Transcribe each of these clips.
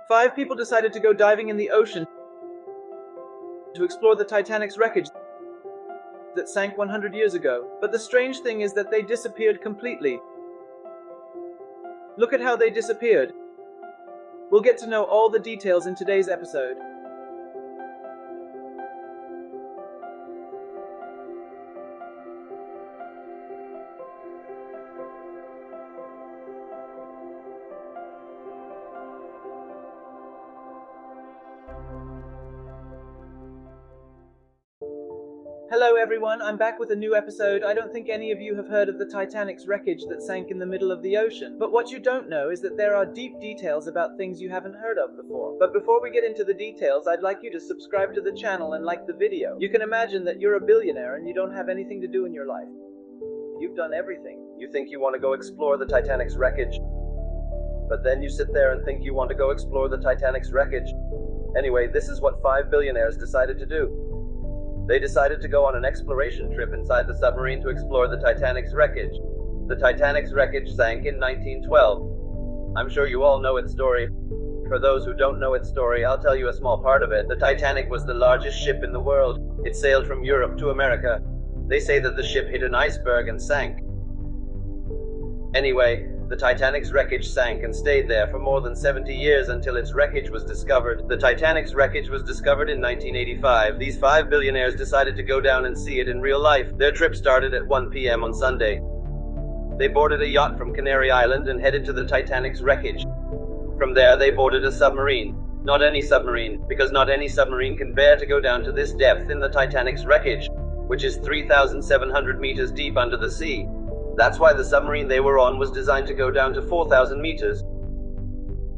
5 people decided to go diving in the ocean to explore the Titanic's wreckage that sank 100 years ago. But the strange thing is that they disappeared completely. Look at how they disappeared. We'll get to know all the details in today's episode. Hello everyone, I'm back with a new episode. I don't think any of you have heard of the Titanic's wreckage that sank in the middle of the ocean. But what you don't know is that there are deep details about things you haven't heard of before. But before we get into the details, I'd like you to subscribe to the channel and like the video. You can imagine that you're a billionaire and you don't have anything to do in your life. You've done everything. You think you want to go explore the Titanic's wreckage. But then you sit there and think you want to go explore the Titanic's wreckage. Anyway, this is what 5 billionaires decided to do. They decided to go on an exploration trip inside the submarine to explore the Titanic's wreckage. The Titanic's wreckage sank in 1912. I'm sure you all know its story. For those who don't know its story, I'll tell you a small part of it. The Titanic was the largest ship in the world. It sailed from Europe to America. They say that the ship hit an iceberg and sank. Anyway, the Titanic's wreckage sank and stayed there for more than 70 years until its wreckage was discovered. The Titanic's wreckage was discovered in 1985. These 5 billionaires decided to go down and see it in real life. Their trip started at 1 p.m. on Sunday. They boarded a yacht from Canary Island and headed to the Titanic's wreckage. From there, they boarded a submarine. Not any submarine, because not any submarine can bear to go down to this depth in the Titanic's wreckage, which is 3,700 meters deep under the sea. That's why the submarine they were on was designed to go down to 4,000 meters.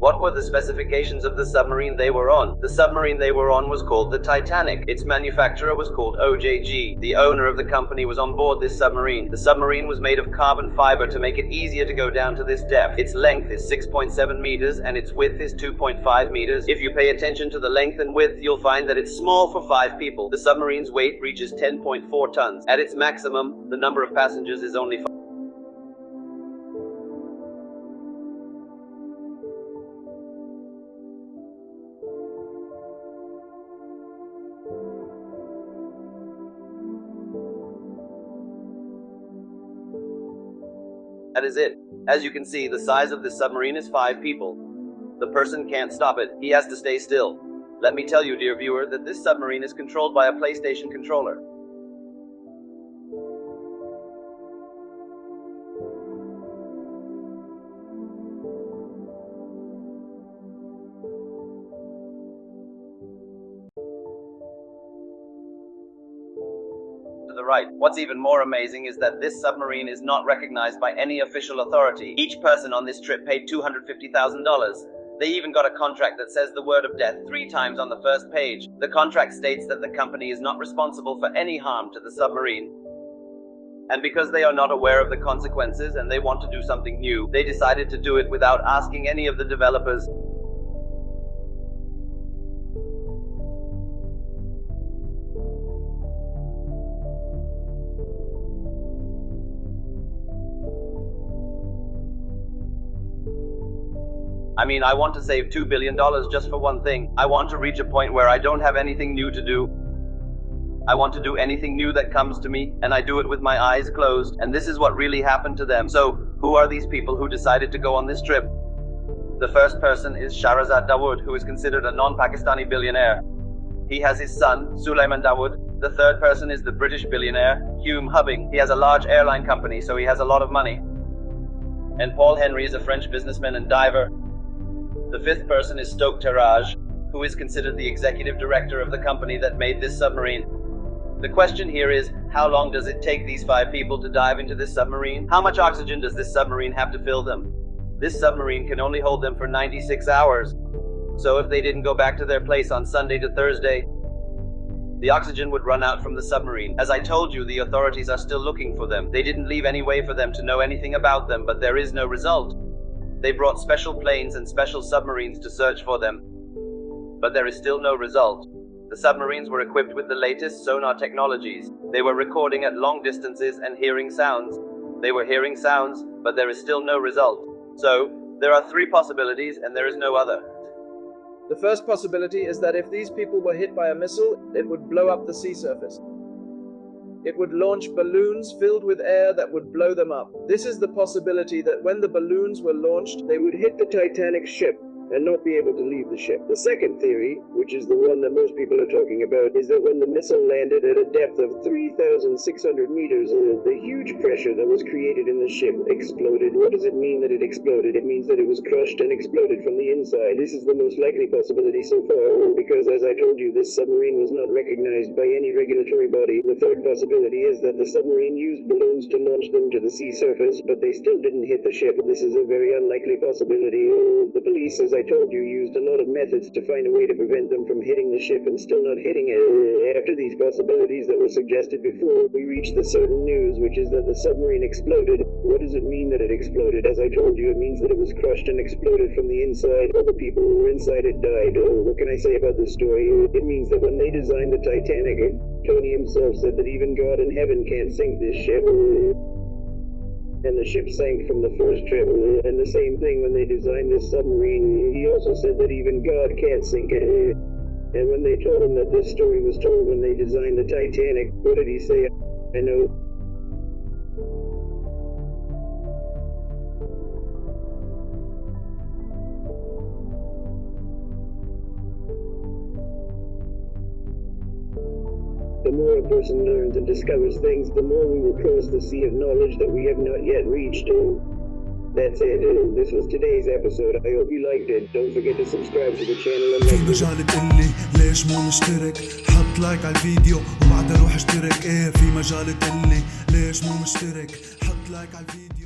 What were the specifications of the submarine they were on? The submarine they were on was called the Titanic. Its manufacturer was called OJG. The owner of the company was on board this submarine. The submarine was made of carbon fiber to make it easier to go down to this depth. Its length is 6.7 meters and its width is 2.5 meters. If you pay attention to the length and width, you'll find that it's small for 5 people. The submarine's weight reaches 10.4 tons. At its maximum, the number of passengers is only 5. That is it. As you can see, the size of this submarine is 5 people. The person can't stop it. He has to stay still. Let me tell you, dear viewer, that this submarine is controlled by a PlayStation controller. Right. What's even more amazing is that this submarine is not recognized by any official authority. Each person on this trip paid $250,000. They even got a contract that says the word of death 3 times on the first page. The contract states that the company is not responsible for any harm to the submarine. And because they are not aware of the consequences and they want to do something new, they decided to do it without asking any of the developers. I mean, I want to save $2 billion just for one thing. I want to reach a point where I don't have anything new to do. I want to do anything new that comes to me, and I do it with my eyes closed, and this is what really happened to them. So, who are these people who decided to go on this trip? The first person is Shahrazad Dawood, who is considered a non-Pakistani billionaire. He has his son, Sulaiman Dawood. The third person is the British billionaire, Hume Hubbing. He has a large airline company, so he has a lot of money. And Paul Henry is a French businessman and diver. The fifth person is Stoke Terrage, who is considered the executive director of the company that made this submarine. The question here is, how long does it take these 5 people to dive into this submarine? How much oxygen does this submarine have to fill them? This submarine can only hold them for 96 hours. So if they didn't go back to their place on Sunday to Thursday, the oxygen would run out from the submarine. As I told you, the authorities are still looking for them. They didn't leave any way for them to know anything about them, but there is no result. They brought special planes and special submarines to search for them, but there is still no result. The submarines were equipped with the latest sonar technologies. They were recording at long distances and hearing sounds. They were hearing sounds, but there is still no result. So, there are 3 possibilities and there is no other. The first possibility is that if these people were hit by a missile, it would blow up the sea surface. It would launch balloons filled with air that would blow them up. This is the possibility that when the balloons were launched, they would hit the Titanic ship and not be able to leave the ship. The second theory, which is the one that most people are talking about, is that when the missile landed at a depth of 3,600 meters, the huge pressure that was created in the ship exploded. What does it mean that it exploded? It means that it was crushed and exploded from the inside. This is the most likely possibility so far, because as I told you, this submarine was not recognized by any regulatory body. The third possibility is that the submarine used balloons to launch them to the sea surface, but they still didn't hit the ship. This is a very unlikely possibility. The police, as I told you, used a lot of methods to find a way to prevent them from hitting the ship and still not hitting it. After these possibilities that were suggested before, we reached the certain news, which is that the submarine exploded. What does it mean that it exploded? As I told you, it means that it was crushed and exploded from the inside. All the people who were inside it died. What can I say about this story? It means that when they designed the Titanic, Tony himself said that even God in heaven can't sink this ship. And the ship sank from the first trip. And the same thing when they designed this submarine. He also said that even God can't sink it. And when they told him that this story was told when they designed the Titanic, what did he say? I know. The more a person learns and discovers things, the more we will cross the sea of knowledge that we have not yet reached. That's it. This was today's episode. I hope you liked it. Don't forget to subscribe to the channel and في مجال تقلي ليش مو مشترك، حط لايك على الفيديو وبعدها روح اشترك. ايه في مجال تقلي ليش مو مشترك، حط لايك على الفيديو.